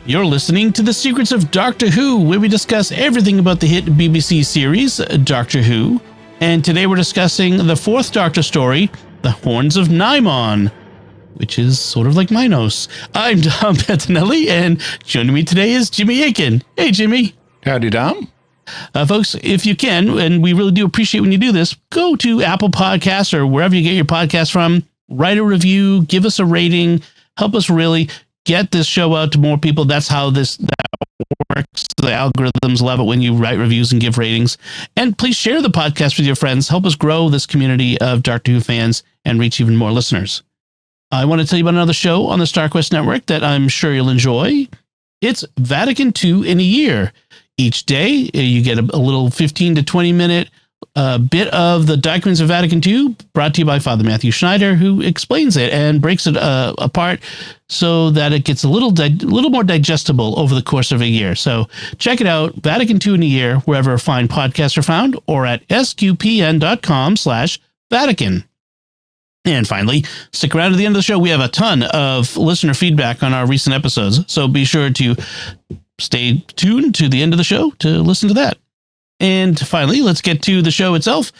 You're listening to The Secrets of Doctor Who, where we discuss everything about the hit BBC series, Doctor Who. And today we're discussing the fourth Doctor story, The Horns of Nimon, which is sort of like Minos. I'm Dom Bettinelli, and joining me today is Jimmy Akin. Hey, Jimmy. Howdy, Dom. Folks, if you can, and we really do appreciate when you do this, go to Apple Podcasts or wherever you get your podcast from, write a review, give us a rating, help us really get this show out to more people. That's how that works. The algorithms love it when you write reviews and give ratings. And please share the podcast with your friends. Help us grow this community of Doctor Who fans and reach even more listeners. I want to tell you about another show on the StarQuest Network that I'm sure you'll enjoy. It's Vatican II in a year. Each day, you get a little 15 to 20 minute bit of the documents of Vatican II, brought to you by Father Matthew Schneider, who explains it and breaks it apart so that it gets a little more digestible over the course of a year. So check it out, Vatican II in a year, wherever fine podcasts are found, or at sqpn.com/Vatican. And finally, stick around to the end of the show. We have a ton of listener feedback on our recent episodes, so be sure to stay tuned to the end of the show to listen to that. And finally, let's get to the show itself.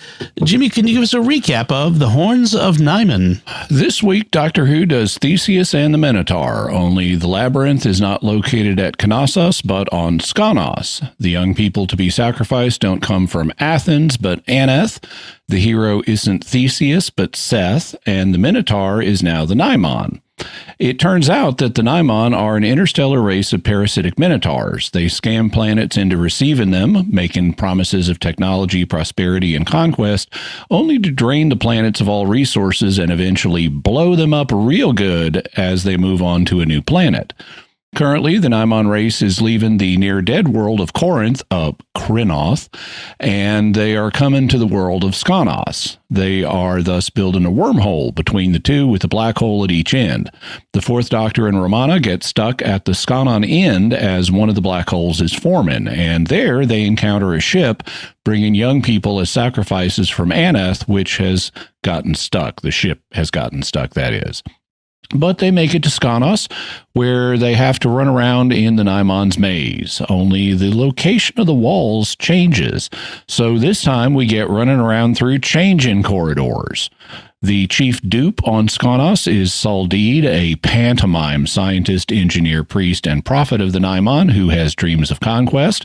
Jimmy, can you give us a recap of The Horns of Nimon? This week, Doctor Who does Theseus and the Minotaur, only the labyrinth is not located at Knossos, but on Skonos. The young people to be sacrificed don't come from Athens, but Aneth. The hero isn't Theseus, but Seth, and the Minotaur is now the Nimon. It turns out that the Nimon are an interstellar race of parasitic minotaurs. They scam planets into receiving them, making promises of technology, prosperity, and conquest, only to drain the planets of all resources and eventually blow them up real good as they move on to a new planet. Currently, the Nimon race is leaving the near-dead world of Corinth, Krynoth, and they are coming to the world of Skonos. They are thus building a wormhole between the two with a black hole at each end. The fourth Doctor and Romana get stuck at the Skonon end as one of the black holes is forming, and there they encounter a ship bringing young people as sacrifices from Aneth, which has gotten stuck. The ship has gotten stuck, that is. But they make it to Skonos, where they have to run around in the Nimon's maze. Only the location of the walls changes. So this time we get running around through changing corridors. The chief dupe on Skonos is Saldid, a pantomime scientist, engineer, priest, and prophet of the Nimon who has dreams of conquest.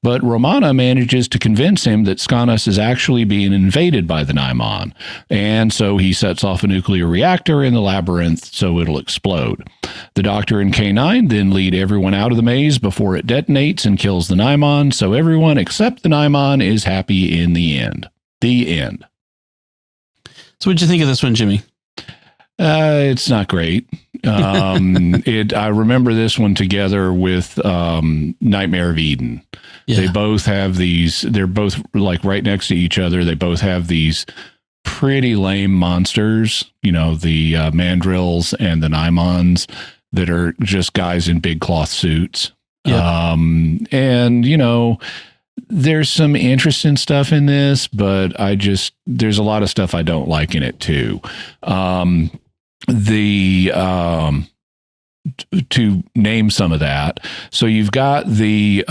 But Romana manages to convince him that Skonos is actually being invaded by the Nimon. And so he sets off a nuclear reactor in the labyrinth so it'll explode. The Doctor and K9 then lead everyone out of the maze before it detonates and kills the Nimon, so everyone except the Nimon is happy in the end. The end. So what'd you think of this one, Jimmy? It's not great. I remember this one together with Nightmare of Eden. Yeah. They both have these, they're both like right next to each other. They both have these pretty lame monsters, you know, the mandrills and the Nimons that are just guys in big cloth suits. Yeah. And, you know, there's some interesting stuff in this, but there's a lot of stuff I don't like in it too. To name some of that. So you've got the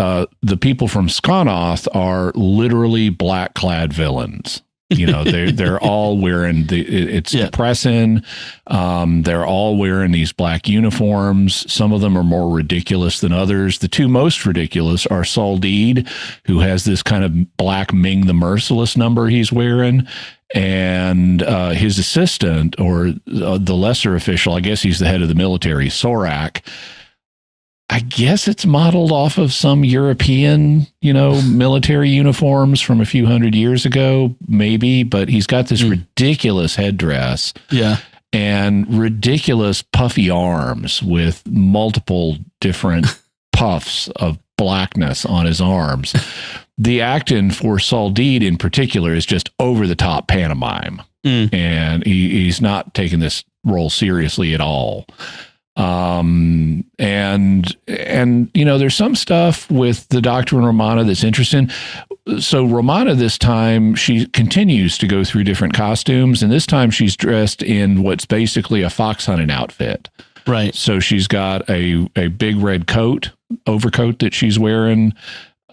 people from Skonoth are literally black clad villains. You know, they're all wearing it's depressing. They're all wearing these black uniforms. Some of them are more ridiculous than others. The two most ridiculous are Saldid, who has this kind of black Ming the Merciless number he's wearing, and his assistant, or the lesser official, I guess he's the head of the military, Sorak. I guess it's modeled off of some European, you know, military uniforms from a few hundred years ago, maybe, but he's got this ridiculous headdress. Yeah. And ridiculous puffy arms with multiple different puffs of blackness on his arms. The acting for Saldid in particular is just over the top pantomime. And he's not taking this role seriously at all. And you know, there's some stuff with the Doctor and Romana that's interesting. So Romana this time, she continues to go through different costumes, and this time she's dressed in what's basically a fox hunting outfit. Right. So she's got a big red overcoat that she's wearing,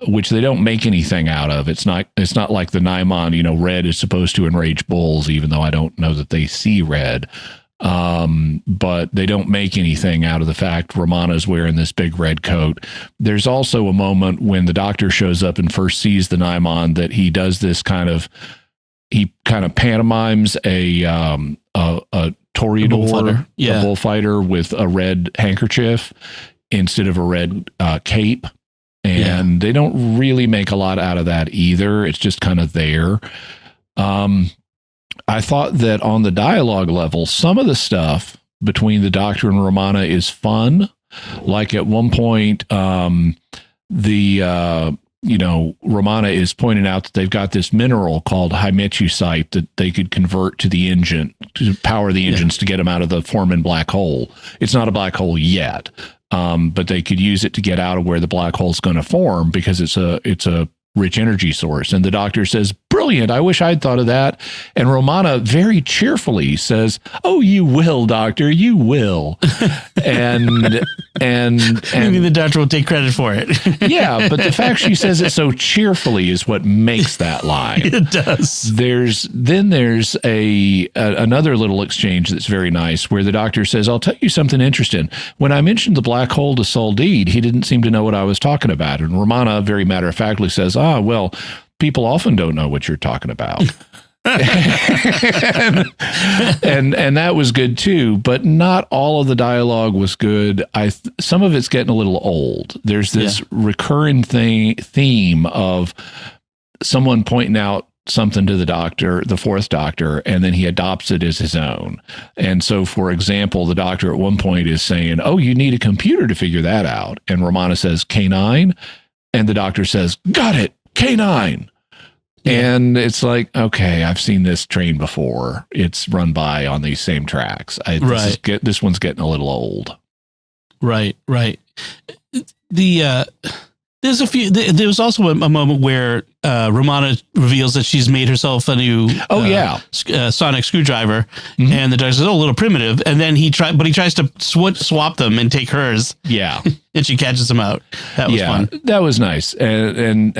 which they don't make anything out of. It's not like the Nimon, red is supposed to enrage bulls, even though I don't know that they see red. But they don't make anything out of the fact Romana's wearing this big red coat. There's also a moment when the doctor shows up and first sees the Nimon that he does this he kind of pantomimes a toreador, a bullfighter with a red handkerchief instead of a red cape. And they don't really make a lot out of that either. It's just kind of there. I thought that on the dialogue level, some of the stuff between the Doctor and Romana is fun. Like at one point, Romana is pointing out that they've got this mineral called hymettusite that they could convert to the engine, to power the engines to get them out of the Foreman black hole. It's not a black hole yet, but they could use it to get out of where the black hole is going to form because it's a rich energy source. And the Doctor says, brilliant, I wish I'd thought of that. And Romana very cheerfully says, oh, you will, Doctor, you will. and maybe the Doctor will take credit for it. Yeah, but the fact she says it so cheerfully is what makes that line. It does. There's another little exchange that's very nice where the Doctor says, I'll tell you something interesting. When I mentioned the black hole to Soldeed, he didn't seem to know what I was talking about. And Romana very matter-of-factly says, well, people often don't know what you're talking about. and that was good too, but not all of the dialogue was good. Some of it's getting a little old. There's this recurring theme of someone pointing out something to the Doctor, the fourth Doctor, and then he adopts it as his own. And so, for example, the Doctor at one point is saying, oh, you need a computer to figure that out. And Romana says, K9. And the Doctor says, got it, K9. And it's like, okay, I've seen this train before. It's run by on these same tracks. This one's getting a little old. Right. There was also a moment where Romana reveals that she's made herself a new sonic screwdriver, and the Doctor says, "Oh, a little primitive." And then he tries to swap them and take hers. Yeah, and she catches him out. That was fun. That was nice, and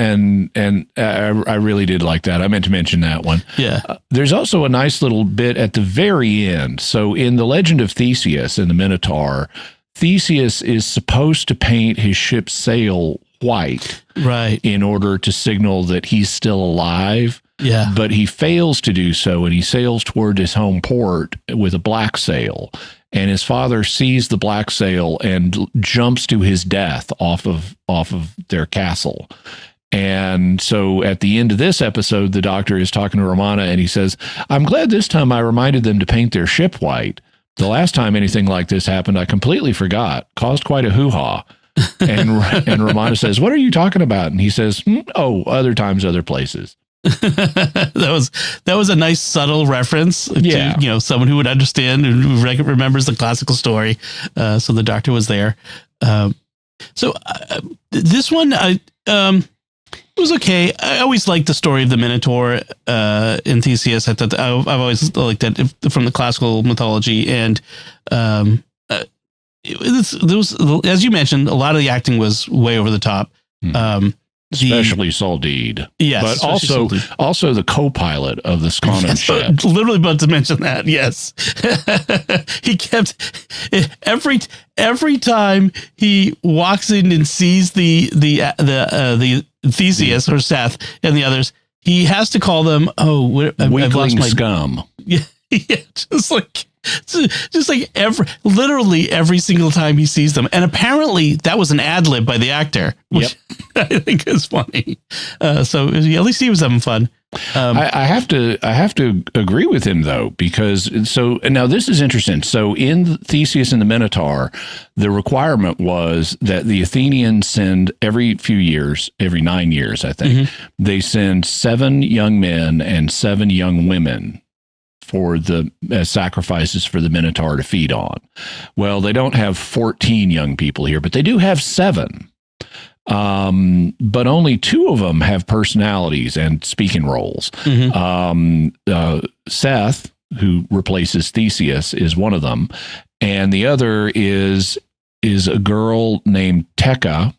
I really did like that. I meant to mention that one. Yeah, there's also a nice little bit at the very end. So in the Legend of Theseus and the Minotaur, Theseus is supposed to paint his ship's sail white, right, in order to signal that he's still alive. Yeah, but he fails to do so, and he sails toward his home port with a black sail. And his father sees the black sail and jumps to his death off of their castle. And so at the end of this episode, the Doctor is talking to Romana, and he says, "I'm glad this time I reminded them to paint their ship white. The last time anything like this happened, I completely forgot. Caused quite a hoo-ha." And Romana says, "What are you talking about?" And he says, other times, other places. that was a nice subtle reference to someone who would understand and who remembers the classical story. So the Doctor was there. This one, it was okay. I always liked the story of the Minotaur in Theseus. I thought I've always liked that from the classical mythology, and there was, as you mentioned, a lot of the acting was way over the top. Especially Soldeed. Yes. But also the co-pilot of the Scannon ship. Literally about to mention that, yes. He kept, every time he walks in and sees the Theseus or Seth and the others, he has to call them, I've lost my scum. Yeah, just like literally every single time he sees them. And apparently that was an ad lib by the actor, which I think is funny. So at least he was having fun. I have to agree with him though, because now this is interesting. So in Theseus and the Minotaur, the requirement was that the Athenians send every 9 years, I think, they send 7 young men and 7 young women for the sacrifices for the Minotaur to feed on. Well, they don't have 14 young people here, but they do have 7. But only 2 of them have personalities and speaking roles. Seth, who replaces Theseus, is one of them. And the other is a girl named Tekka,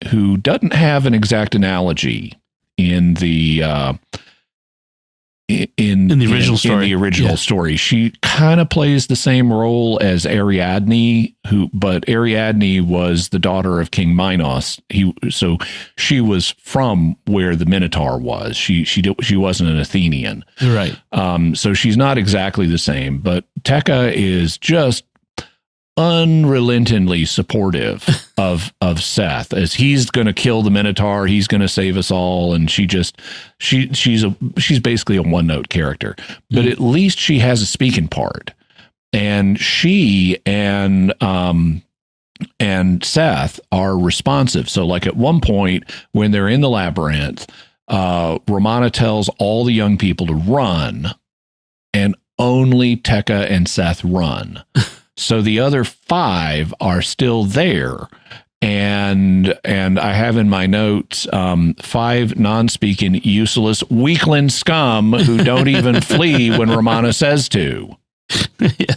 who doesn't have an exact analogy in the original story. She kind of plays the same role as Ariadne, but Ariadne was the daughter of King Minos. So she was from where the Minotaur was. She wasn't an Athenian. Right. So she's not exactly the same, but Tekka is just unrelentingly supportive of Seth, as he's going to kill the Minotaur, he's going to save us all, and she's basically a one-note character, but at least she has a speaking part, and she and Seth are responsive. So like at one point when they're in the labyrinth, Romana tells all the young people to run, and only Tekka and Seth run. So the other 5 are still there. And I have in my notes 5 non-speaking, useless weakling scum who don't even flee when Romana says to. Yeah.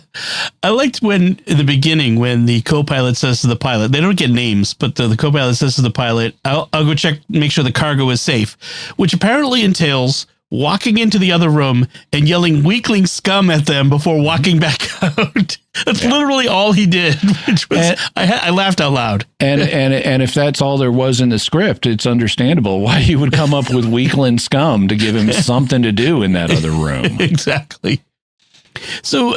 I liked when, in the beginning, when the co-pilot says to the pilot, they don't get names, but the co-pilot says to the pilot, I'll go check, make sure the cargo is safe, which apparently entails walking into the other room and yelling weakling scum at them before walking back out. That's literally all he did, which was, I laughed out loud. And if that's all there was in the script, it's understandable why he would come up with weakling scum to give him something to do in that other room. Exactly. So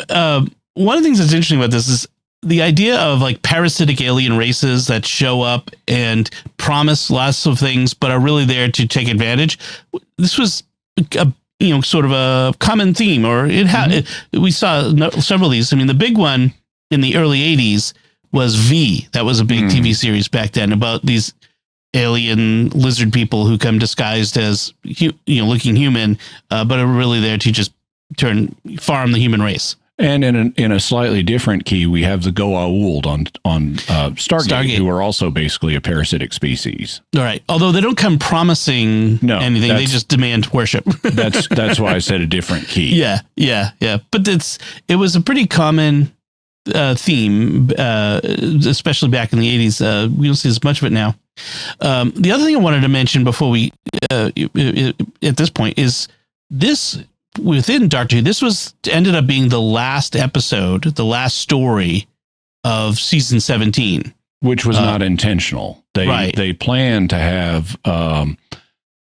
one of the things that's interesting about this is the idea of like parasitic alien races that show up and promise lots of things, but are really there to take advantage. This was sort of a common theme, or it had. We saw several of these. I mean, the big one in the early 80s was V. That was a big TV series back then about these alien lizard people who come disguised as looking human, but are really there to just farm the human race. And in a slightly different key, we have the Goa'uld on Stargate, who are also basically a parasitic species. All right. Although they don't come promising anything, they just demand worship. that's why I said a different key. Yeah. But it was a pretty common theme, especially back in the 80s. We don't see as much of it now. The other thing I wanted to mention before we at this point is this. Within Doctor Who, this ended up being the last episode, the last story of season 17, which was not intentional. They planned to have the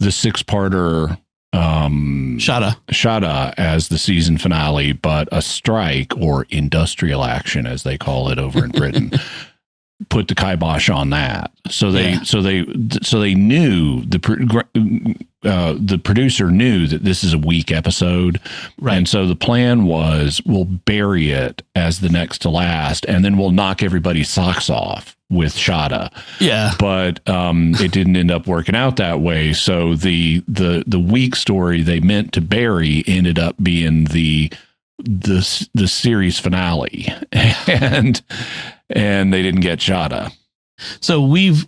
6-parter Shada as the season finale, but a strike, or industrial action as they call it over in Britain, put the kibosh on that. So they knew the producer knew that this is a weak episode. Right. And so the plan was, we'll bury it as the next to last, and then we'll knock everybody's socks off with Shada. Yeah. But it didn't end up working out that way. So the weak story they meant to bury ended up being the series finale. And they didn't get Shada. So we've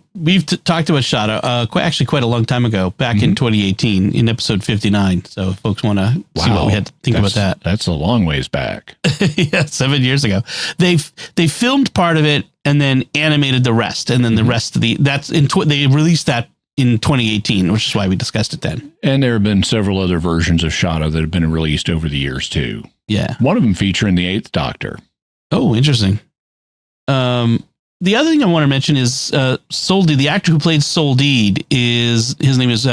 talked about Shada quite a long time ago, back in 2018 in episode 59. So if folks want to see what we had to think about that. That's a long ways back. Yeah, 7 years ago. They filmed part of it and then animated the rest, and then the rest of they released that in 2018, which is why we discussed it then. And there have been several other versions of Shada that have been released over the years too. Yeah, one of them featuring the 8th Doctor. Oh, interesting. The other thing I want to mention is Soldeed, the actor who played Soldeed, his name is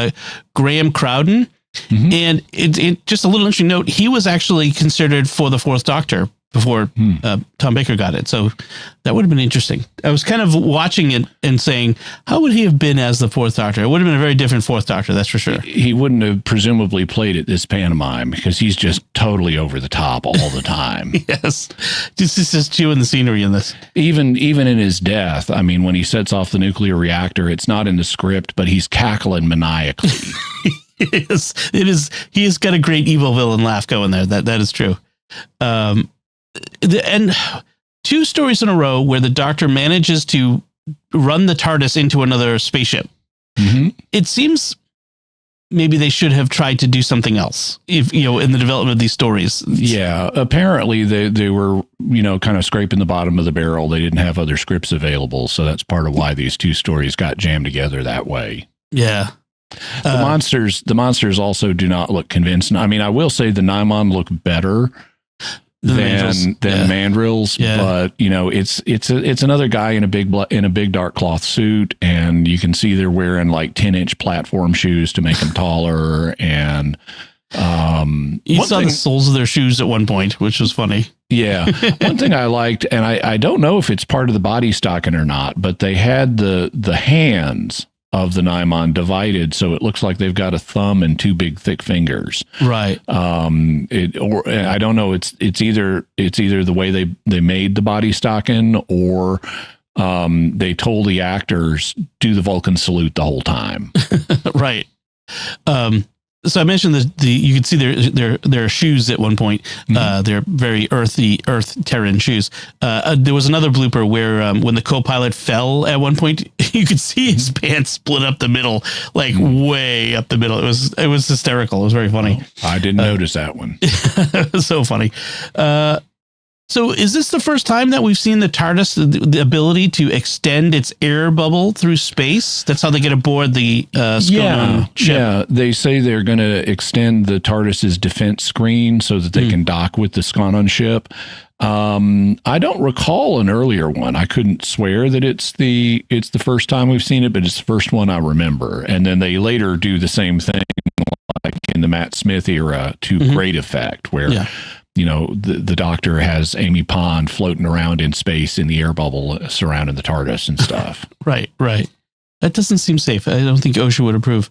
Graham Crowden. And it just a little interesting note, he was actually considered for the 4th Doctor before Tom Baker got it. So that would have been interesting. I was kind of watching it and saying, how would he have been as the 4th Doctor? It would have been a very different 4th Doctor, that's for sure. He wouldn't have presumably played it this pantomime, because he's just totally over the top all the time. Yes. Just chewing the scenery in this. Even in his death, I mean, when he sets off the nuclear reactor, it's not in the script, but he's cackling maniacally. It is. He has got a great evil villain laugh going there. That is true. And 2 stories in a row where the Doctor manages to run the TARDIS into another spaceship. It seems maybe they should have tried to do something else if, in the development of these stories. Yeah. Apparently they were, kind of scraping the bottom of the barrel. They didn't have other scripts available. So that's part of why these two stories got jammed together that way. Yeah. The monsters also do not look convincing. I mean, I will say the Nimon look better than mandrills, but it's another guy in a big dark cloth suit, and you can see they're wearing like 10-inch platform shoes to make them taller. And you saw the soles of their shoes at one point, which was funny. Yeah. One thing I liked, and I don't know if it's part of the body stocking or not, but they had the hands of the Nimon divided, so it looks like they've got a thumb and two big thick fingers. Right. Or I don't know. It's either the way they made the body stocking, or they told the actors do the Vulcan salute the whole time. Right. So I mentioned you can see their shoes at one point. They're very earth Terran shoes. There was another blooper where when the co-pilot fell at one point, you could see his pants split up the middle, like way up the middle. It was hysterical. It was very funny. Oh, I didn't notice that one. It was so funny. So is this the first time that we've seen the TARDIS, the ability to extend its air bubble through space? That's how they get aboard the Skonon ship. Yeah, they say they're going to extend the TARDIS's defense screen so that they can dock with the Skonon ship. I don't recall an earlier one. I couldn't swear that it's the first time we've seen it, but it's the first one I remember. And then they later do the same thing, like in the Matt Smith era, to great effect, where the Doctor has Amy Pond floating around in space in the air bubble surrounding the TARDIS and stuff. Right. That doesn't seem safe. I don't think OSHA would approve.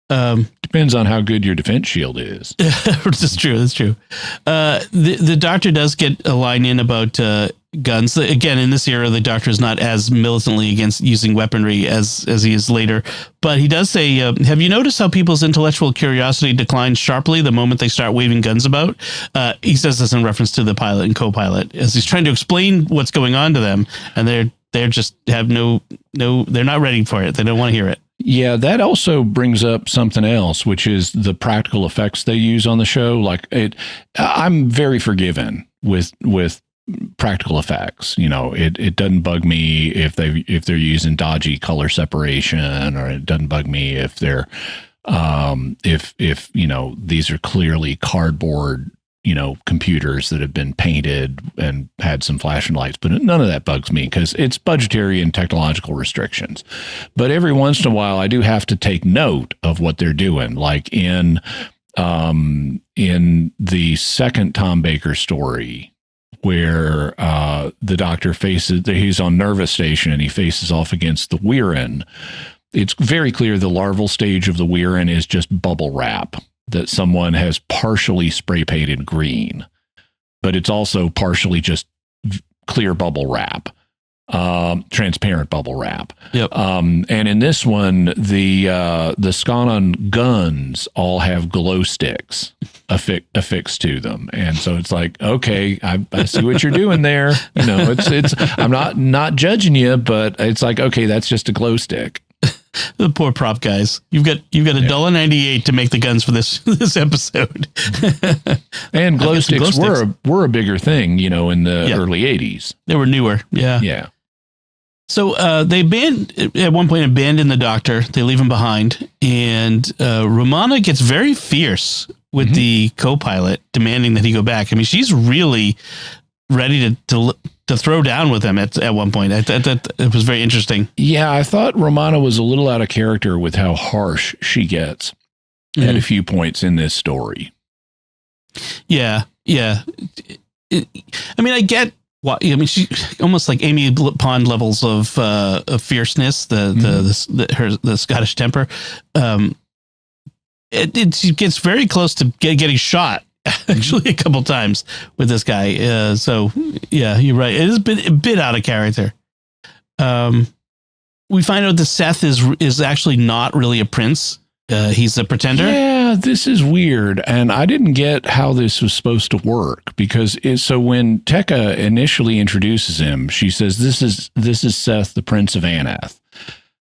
Depends on how good your defense shield is. That's true. The Doctor does get a line in about guns. Again, in this era, the Doctor is not as militantly against using weaponry as he is later. But he does say, have you noticed how people's intellectual curiosity declines sharply the moment they start waving guns about? He says this in reference to the pilot and co-pilot, as he's trying to explain what's going on to them, and they're just have no, they're not ready for it. They don't want to hear it. Yeah, that also brings up something else, which is the practical effects they use on the show. Like I'm very forgiven with practical effects. It doesn't bug me if they're using dodgy color separation, or it doesn't bug me if they're if these are clearly cardboard computers that have been painted and had some flashing lights, but none of that bugs me because it's budgetary and technological restrictions. But every once in a while, I do have to take note of what they're doing. Like in the second Tom Baker story, where the Doctor he's on Nervous Station and he faces off against the Weirin. It's very clear the larval stage of the Weirin is just bubble wrap that someone has partially spray painted green, but it's also partially just clear bubble wrap, transparent bubble wrap. Yep. And in this one, the Skonon guns all have glow sticks affixed to them, and so it's like, okay, I see what you're doing there. It's I'm not judging you, but it's like, okay, that's just a glow stick. The poor prop guys. You've got $1.98 to make the guns for this episode. And glow sticks were a bigger thing, in the early 80s. They were newer. Yeah. Yeah. So they at one point abandon the Doctor. They leave him behind, and Romana gets very fierce with the co-pilot, demanding that he go back. I mean, she's really ready to throw down with him at one point. It was very interesting. Yeah, I thought Romana was a little out of character with how harsh she gets at a few points in this story. Yeah. I mean, I get what I mean. She almost like Amy Pond levels of fierceness. The Scottish temper. It gets very close to getting shot. Actually, a couple times with this guy. So yeah, you're right. It is a bit out of character. We find out that Seth is actually not really a prince. He's a pretender. Yeah, this is weird, and I didn't get how this was supposed to work because so when Tekka initially introduces him, she says, "This is Seth, the Prince of Anath."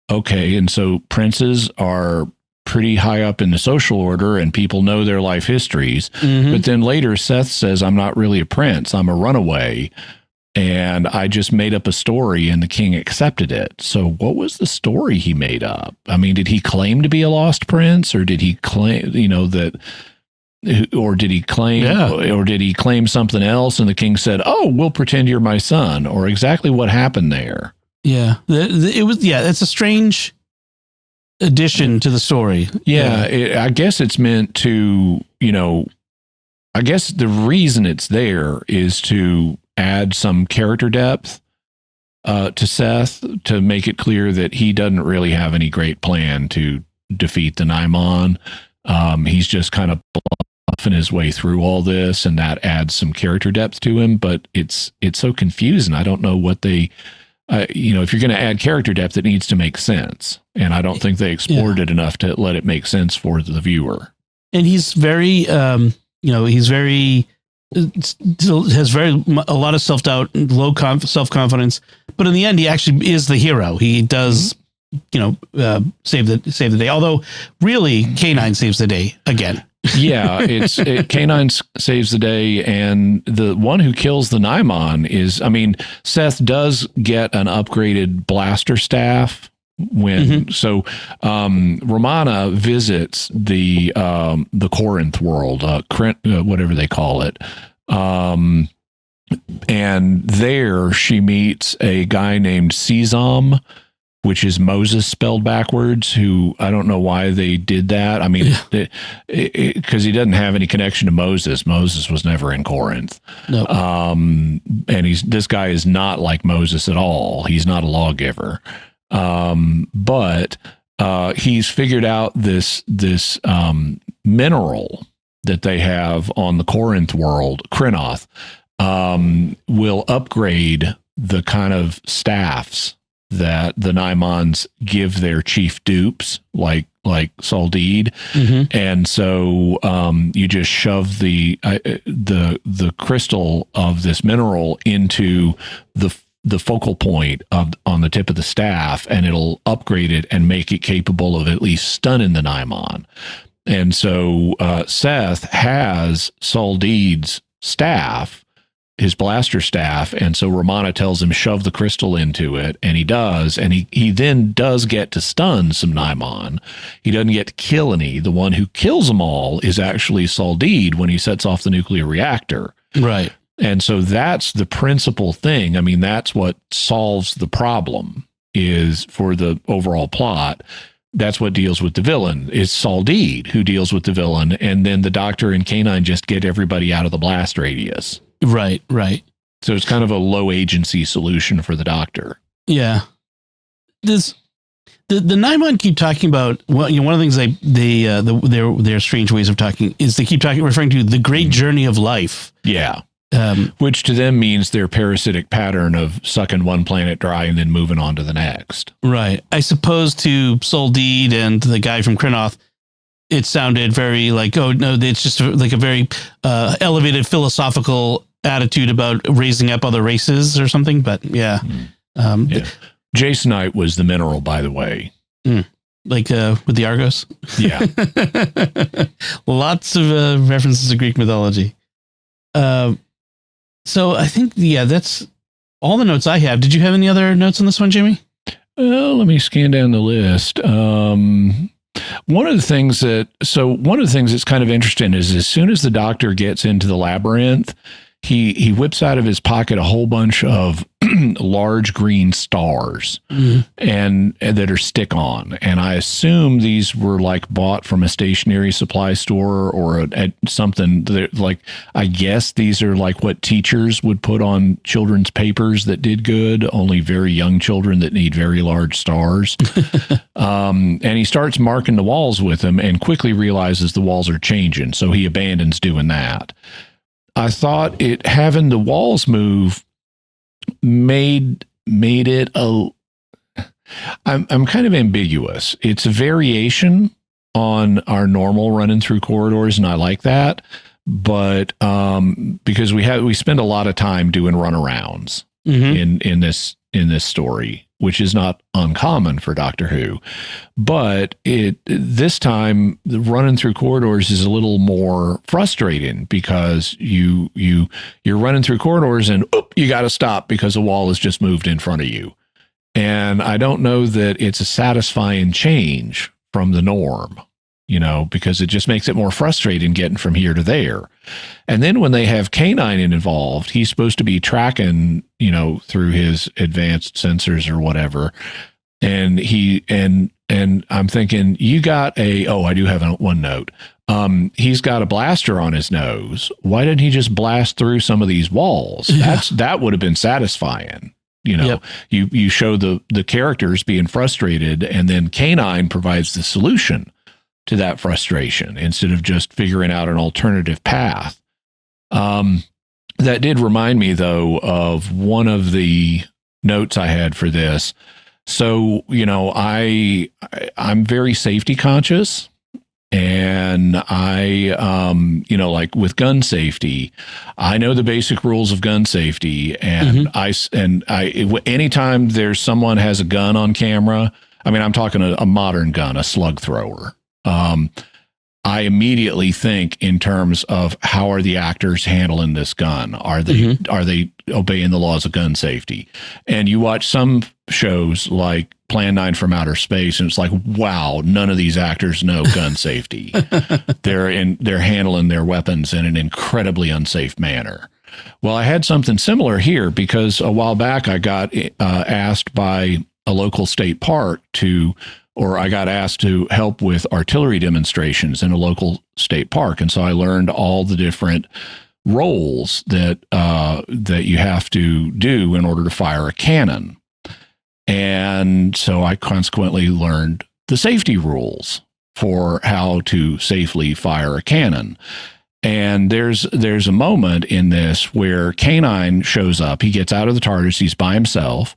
Okay, and so princes are pretty high up in the social order and people know their life histories. But then later Seth says, I'm not really a prince, I'm a runaway. And I just made up a story and the king accepted it. So what was the story he made up? I mean, did he claim to be a lost prince, or did he claim, or did he claim something else? And the king said, oh, we'll pretend you're my son, or exactly what happened there. Yeah. It's a strange addition to the story. I guess it's meant to, I guess the reason it's there is to add some character depth to Seth, to make it clear that he doesn't really have any great plan to defeat the Nimon. He's just kind of bluffing his way through all this, and that adds some character depth to him. But it's so confusing. I don't know what they, if you're going to add character depth, it needs to make sense. And I don't think they explored it enough to let it make sense for the viewer. And he's very, he's very, has a lot of self-doubt, low self-confidence, but in the end he actually is the hero. He does save the day, although really K9 saves the day again. K9 saves the day, and the one who kills the Nimon is, Seth does get an upgraded blaster staff when Romana visits the Corinth world, whatever they call it, and there she meets a guy named Sezom, which is Moses spelled backwards, who I don't know why they did that. Because he doesn't have any connection to Moses. Moses was never in Corinth. No. And this guy is not like Moses at all. He's not a lawgiver. But he's figured out this mineral that they have on the Corinth world, Krinoth, will upgrade the kind of staffs that the Nimons give their chief dupes, like Saldid. And so you just shove the crystal of this mineral into the focal point on the tip of the staff, and it'll upgrade it and make it capable of at least stunning the Nimon. And so Seth has Saldid's staff, his blaster staff, and so Romana tells him shove the crystal into it, and he does, and he then does get to stun some Nimon. He doesn't get to kill any. The one who kills them all is actually Saldid when he sets off the nuclear reactor. Right. And so that's the principal thing. That's what solves the problem, is for the overall plot. That's what deals with the villain, is Saldid, who deals with the villain. And then the Doctor and K9 just get everybody out of the blast radius. Right. So it's kind of a low agency solution for the Doctor. Yeah. The Nimon keep talking about, one of the things their strange ways of talking is they keep referring to the great journey of life. Yeah. Which to them means their parasitic pattern of sucking one planet dry and then moving on to the next. Right. I suppose to Saldid and the guy from Krinoth, it sounded very like, oh no, it's just like a very elevated philosophical attitude about raising up other races or something. But yeah. Jasonite was the mineral, by the way. Like with the Argos. Yeah. Lots of references to Greek mythology. So I think, that's all the notes I have. Did you have any other notes on this one, Jimmy? Let me scan down the list. One of the things that's kind of interesting is as soon as the Doctor gets into the labyrinth, he whips out of his pocket a whole bunch of large green stars and that are stick on. And I assume these were like bought from a stationery supply store or something that, like, I guess these are like what teachers would put on children's papers that did good, only very young children that need very large stars. And he starts marking the walls with them and quickly realizes the walls are changing. So he abandons doing that. I thought having the walls move made it I'm kind of ambiguous. It's a variation on our normal running through corridors, and I like that. But because we spend a lot of time doing runarounds in in this story, which is not uncommon for Doctor Who. But this time, running through corridors is a little more frustrating because you're running through corridors and you got to stop because a wall has just moved in front of you. And I don't know that it's a satisfying change from the norm, because it just makes it more frustrating getting from here to there. And then when they have K9 involved, he's supposed to be tracking, through his advanced sensors or whatever. And and I'm thinking, you got I do have one note. He's got a blaster on his nose. Why didn't he just blast through some of these walls? That would have been satisfying. Yep. You show the characters being frustrated, and then K9 provides the solution to that frustration instead of just figuring out an alternative path. That did remind me, though, of one of the notes I had for this. So, I'm very safety conscious, and like with gun safety, I know the basic rules of gun safety, and anytime there's someone has a gun on camera, I'm talking a modern gun, a slug thrower. I immediately think in terms of how are the actors handling this gun? Are they obeying the laws of gun safety? And you watch some shows like Plan 9 from Outer Space, and it's like, wow, none of these actors know gun safety. They're handling their weapons in an incredibly unsafe manner. Well, I had something similar here because a while back I got asked by a local state park I got asked to help with artillery demonstrations in a local state park. And so I learned all the different roles that you have to do in order to fire a cannon. And so I consequently learned the safety rules for how to safely fire a cannon. And there's a moment in this where K9 shows up. He gets out of the TARDIS. He's by himself.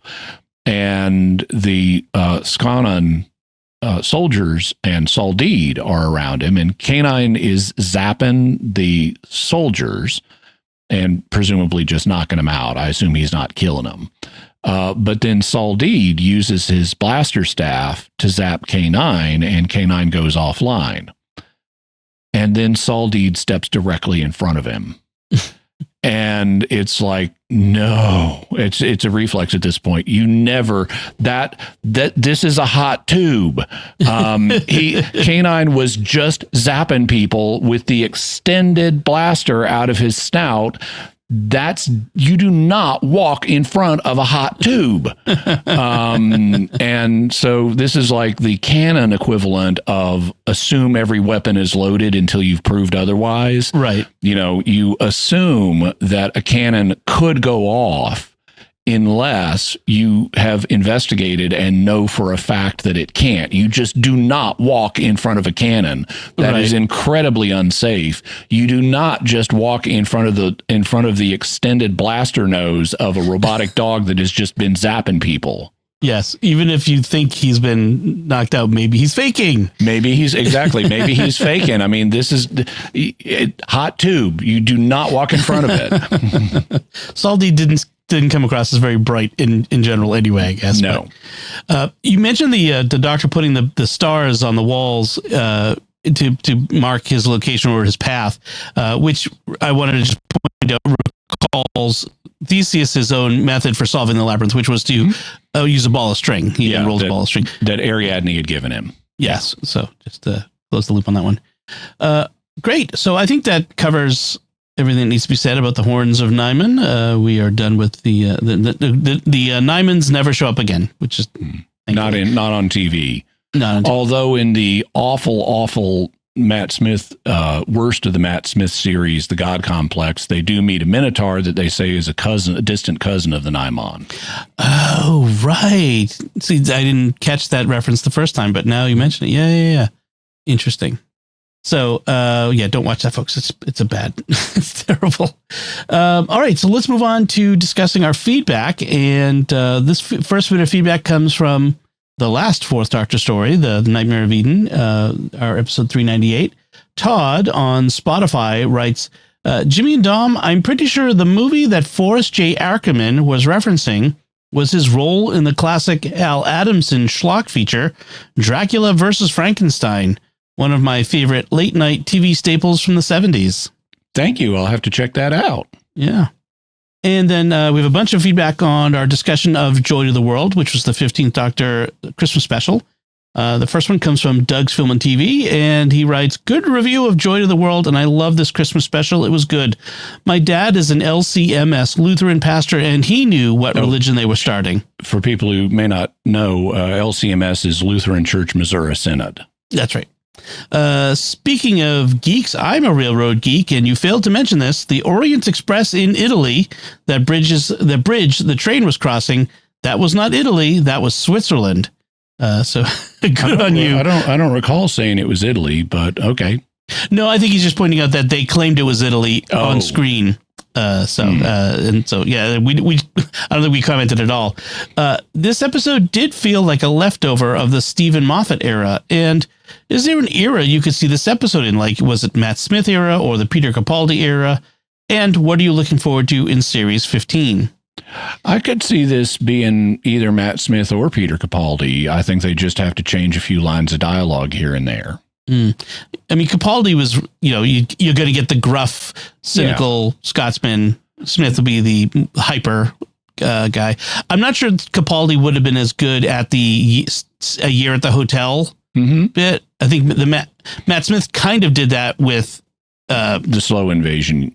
And the Scannon soldiers and Saldid are around him, and K9 is zapping the soldiers and presumably just knocking them out. I assume he's not killing them. But then Saldid uses his blaster staff to zap K9, and K9 goes offline. And then Saldid steps directly in front of him. And it's like, no, it's a reflex at this point. You never this is a hot tube. K9 was just zapping people with the extended blaster out of his snout. You do not walk in front of a hot tube. And so this is like the canon equivalent of assume every weapon is loaded until you've proved otherwise. Right. You assume that a cannon could go off unless you have investigated and know for a fact that it can't. You just do not walk in front of a cannon. That is incredibly unsafe. You do not just walk in front of the extended blaster nose of a robotic dog that has just been zapping people. Yes, even if you think he's been knocked out, maybe he's faking. Maybe he's faking. This is hot tube. You do not walk in front of it. Salty didn't come across as very bright in general anyway, I guess. No. But, you mentioned the doctor putting the stars on the walls to mark his location or his path, which I wanted to just point out recalls Theseus's own method for solving the labyrinth, which was to use a ball of string. He rolled a ball of string that Ariadne had given him. Yes. So just to close the loop on that one. Great. So I think that covers everything that needs to be said about the Horns of Nimon. We are done with the Nimons never show up again, which is not on TV. Although in the awful Matt Smith, worst of the Matt Smith series, The God Complex, they do meet a minotaur that they say is a distant cousin of the Nimon. Oh, right. See, I didn't catch that reference the first time, but now you mention it. Yeah. Interesting. So, don't watch that, folks. It's a bad, it's terrible. All right. So let's move on to discussing our feedback. And this first bit of feedback comes from the last Fourth Doctor story, the Nightmare of Eden, our episode 398. Todd on Spotify writes, Jimmy and Dom, I'm pretty sure the movie that Forrest J. Ackerman was referencing was his role in the classic Al Adamson schlock feature, Dracula vs. Frankenstein, one of my favorite late-night TV staples from the 70s. Thank you. I'll have to check that out. Yeah. And then we have a bunch of feedback on our discussion of Joy to the World, which was the 15th Doctor Christmas special. The first one comes from Doug's Film and TV, and he writes, good review of Joy to the World, and I love this Christmas special. It was good. My dad is an LCMS Lutheran pastor, and he knew what religion they were starting. For people who may not know, LCMS is Lutheran Church Missouri Synod. That's right. Speaking of geeks, I'm a railroad geek, and you failed to mention this. The Orient Express in Italy, the bridge the train was crossing, that was not Italy, that was Switzerland. So good on you. I don't recall saying it was Italy, but okay. No, I think he's just pointing out that they claimed it was Italy on screen. And so, yeah, I don't think we commented at all. This episode did feel like a leftover of the Stephen Moffat era. And is there an era you could see this episode in? Like, was it Matt Smith era or the Peter Capaldi era? And what are you looking forward to in series 15? I could see this being either Matt Smith or Peter Capaldi. I think they just have to change a few lines of dialogue here and there. I mean, Capaldi was, you're going to get the gruff, cynical Scotsman. Smith will be the hyper guy. I'm not sure Capaldi would have been as good at a year at the hotel bit. I think the Matt Smith kind of did that with the slow invasion.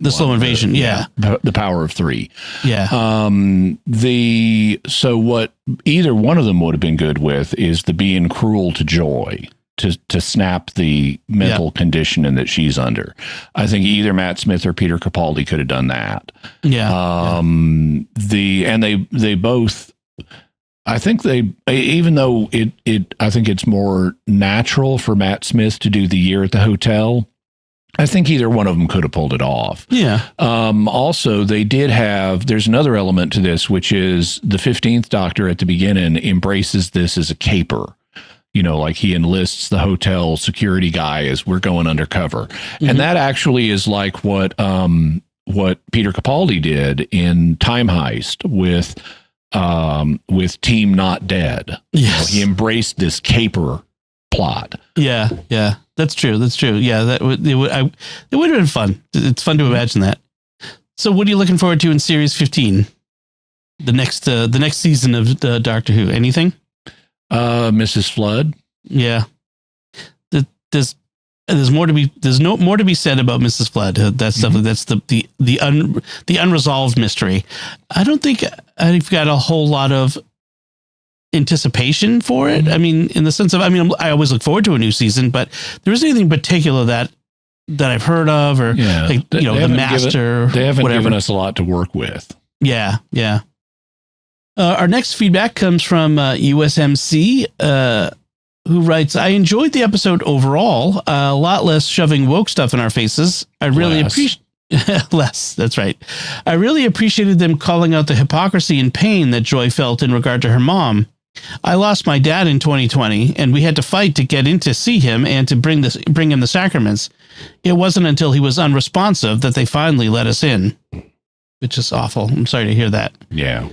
Yeah. The Power of Three. Yeah. So what either one of them would have been good with is the being cruel to Joy. To snap the mental condition in that she's under. I think either Matt Smith or Peter Capaldi could have done that. Yeah. They both, I think even though I think it's more natural for Matt Smith to do the year at the hotel, I think either one of them could have pulled it off. Yeah. Also, there's another element to this, which is the 15th Doctor at the beginning embraces this as a caper. Like he enlists the hotel security guy as we're going undercover. And that actually is like what Peter Capaldi did in Time Heist with Team Not Dead. Yes. He embraced this caper plot. Yeah. Yeah. That's true. Yeah. It would have been fun. It's fun to imagine that. So what are you looking forward to in series 15? The next season of the Doctor Who? Anything? Mrs. Flood. Yeah. There's more to be. There's no more to be said about Mrs. Flood. That's definitely that's the unresolved mystery. I don't think I've got a whole lot of anticipation for it. I mean, in the sense of, I always look forward to a new season, but there isn't anything particular that I've heard of, or the Master. They haven't given us a lot to work with. Yeah. Yeah. Our next feedback comes from USMC, who writes, I enjoyed the episode overall. A lot less shoving woke stuff in our faces. I really appreciate less. That's right. I really appreciated them calling out the hypocrisy and pain that Joy felt in regard to her mom. I lost my dad in 2020, and we had to fight to get in to see him and to bring him the sacraments. It wasn't until he was unresponsive that they finally let us in, which is awful. I'm sorry to hear that. Yeah.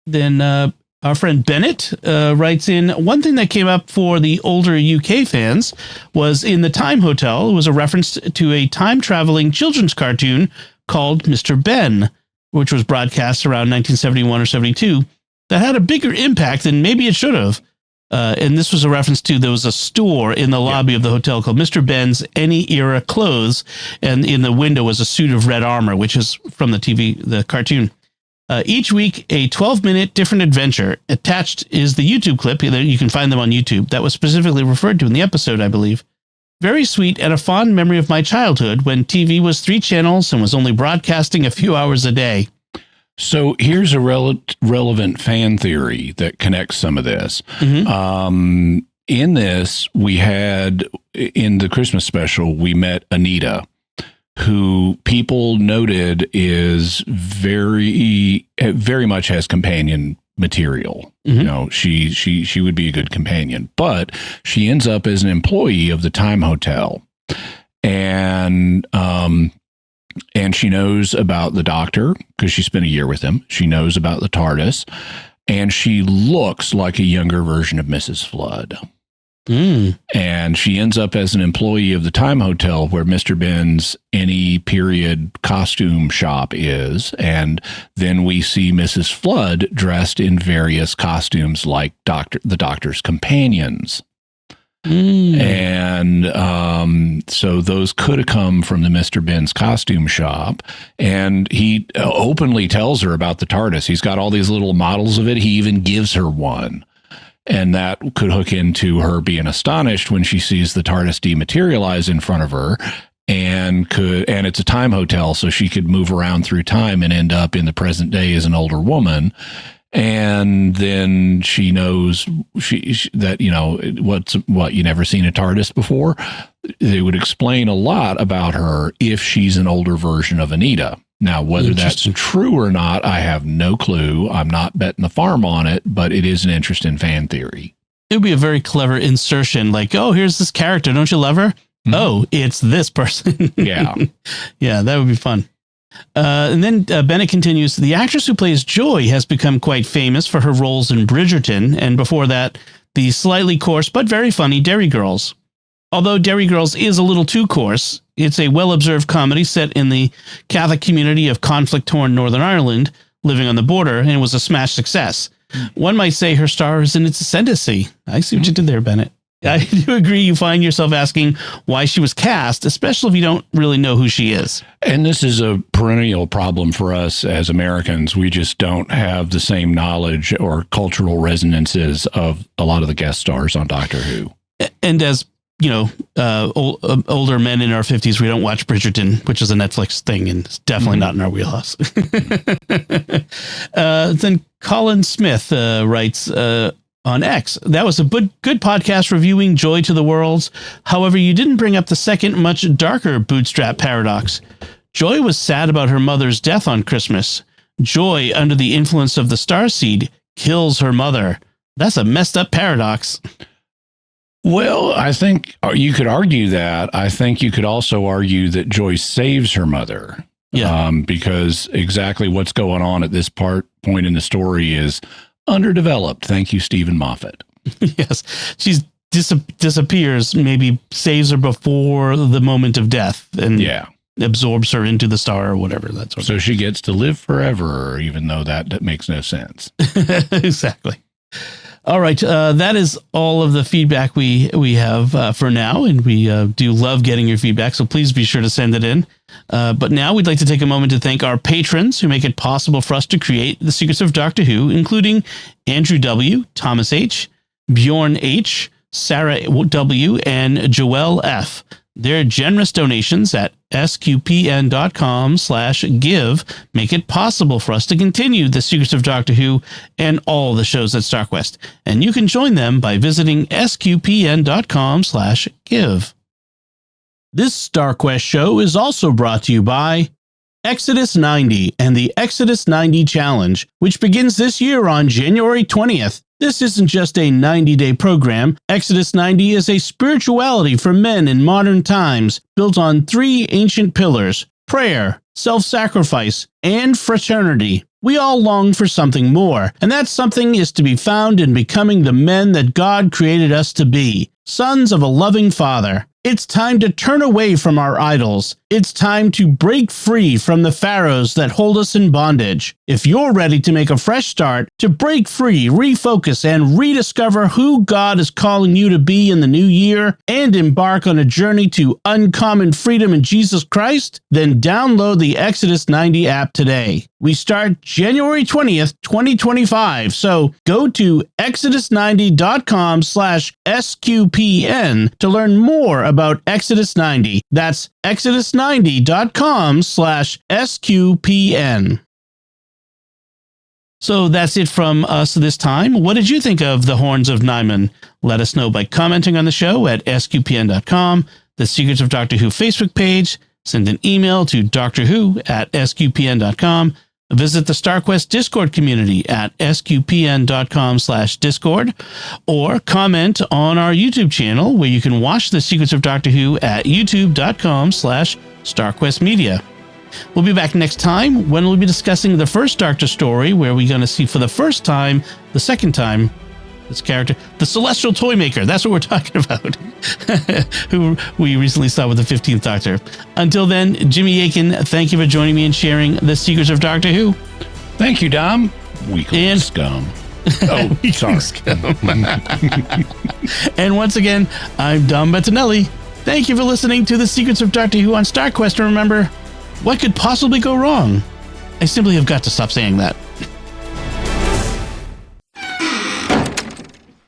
Then our friend Bennett writes in, one thing that came up for the older UK fans was in the Time Hotel. It was a reference to a time-traveling children's cartoon called Mr. Ben, which was broadcast around 1971 or 72, that had a bigger impact than maybe it should have. And this was a reference to, there was a store in the lobby of the hotel called Mr. Ben's Any Era Clothes, and in the window was a suit of red armor, which is from the cartoon. Each week, a 12-minute different adventure. Attached is the YouTube clip. You can find them on YouTube. That was specifically referred to in the episode, I believe. Very sweet and a fond memory of my childhood when TV was 3 channels and was only broadcasting a few hours a day. So here's a relevant fan theory that connects some of this. In this, we had, in the Christmas special, we met Anita, who people noted is very much has companion material. She would be a good companion, but she ends up as an employee of the Time Hotel. And And she knows about the Doctor because she spent a year with him. She knows about the TARDIS. And she looks like a younger version of Mrs. Flood. And she ends up as an employee of the Time Hotel, where Mr. Ben's any period costume shop is. And then we see Mrs. Flood dressed in various costumes like the Doctor's companions. And so those could have come from the Mr. Ben's costume shop. And he openly tells her about the TARDIS. He's got all these little models of it. He even gives her one. And that could hook into her being astonished when she sees the TARDIS dematerialize in front of her. And it's a time hotel, so she could move around through time and end up in the present day as an older woman. And then she knows that, you know, what you never seen a TARDIS before. They would explain a lot about her if she's an older version of Anita. Now, whether that's true or not, I have no clue. I'm not betting the farm on it, but it is an interesting fan theory. It would be a very clever insertion, like, oh, here's this character. Don't you love her? Mm-hmm. Oh, it's this person. Yeah. Yeah, that would be fun. And then Bennett continues, the actress who plays Joy has become quite famous for her roles in Bridgerton, and before that, the slightly coarse but very funny Derry Girls. Although Derry Girls is a little too coarse, it's a well-observed comedy set in the Catholic community of conflict-torn Northern Ireland, living on the border, and it was a smash success. One might say her star is in its ascendancy. I see what you did there, Bennett. I do agree you find yourself asking why she was cast, especially if you don't really know who she is. And this is a perennial problem for us as Americans. We just don't have the same knowledge or cultural resonances of a lot of the guest stars on Doctor Who. And as you know, older men in our 50s, we don't watch Bridgerton, which is a Netflix thing, and it's definitely not in our wheelhouse. Then Colin Smith writes on X, that was a good podcast reviewing Joy to the Worlds. However, you didn't bring up the second, much darker bootstrap paradox. Joy was sad about her mother's death on Christmas. Joy, under the influence of the starseed, kills her mother. That's a messed up paradox. Well, I think you could argue that. I think you could also argue that Joy saves her mother. Yeah. Because exactly what's going on at this point in the story is underdeveloped. Thank you, Stephen Moffat. Yes. She disappears, maybe saves her before the moment of death and absorbs her into the star or whatever. That's so she gets to live forever, even though that makes no sense. Exactly. All right. That is all of the feedback we have for now. And we do love getting your feedback. So please be sure to send it in. But now we'd like to take a moment to thank our patrons who make it possible for us to create The Secrets of Doctor Who, including Andrew W., Thomas H., Bjorn H., Sarah W., and Joelle F. Their generous donations at sqpn.com/give make it possible for us to continue The Secrets of Doctor Who and all the shows at StarQuest. And you can join them by visiting sqpn.com/give. This StarQuest show is also brought to you by Exodus 90 and the Exodus 90 Challenge, which begins this year on January 20th. This isn't just a 90-day program. Exodus 90 is a spirituality for men in modern times, built on 3 ancient pillars: prayer, self-sacrifice, and fraternity. We all long for something more, and that something is to be found in becoming the men that God created us to be, sons of a loving Father. It's time to turn away from our idols. It's time to break free from the pharaohs that hold us in bondage. If you're ready to make a fresh start, to break free, refocus, and rediscover who God is calling you to be in the new year, and embark on a journey to uncommon freedom in Jesus Christ, then download the Exodus 90 app today. We start January 20th, 2025, so go to exodus90.com/SQPN to learn more about Exodus 90. That's exodus90.com/SQPN. So that's it from us this time. What did you think of the Horns of Nimon? Let us know by commenting on the show at sqpn.com, the Secrets of Doctor Who Facebook page, send an email to drwho@sqpn.com, visit the StarQuest Discord community at sqpn.com/discord, or comment on our YouTube channel where you can watch The Secrets of Doctor Who at youtube.com/StarQuestMedia. We'll be back next time when we'll be discussing the first Doctor story, where we're going to see for the first time, the second time, this character, the Celestial Toymaker. That's what we're talking about, who we recently saw with the 15th Doctor. Until then, Jimmy Akin, thank you for joining me and sharing the secrets of Doctor Who. Thank you, Dom. Weakling scum. Oh, sorry. And once again, I'm Dom Bettinelli. Thank you for listening to the Secrets of Doctor Who on StarQuest. And remember, what could possibly go wrong? I simply have got to stop saying that.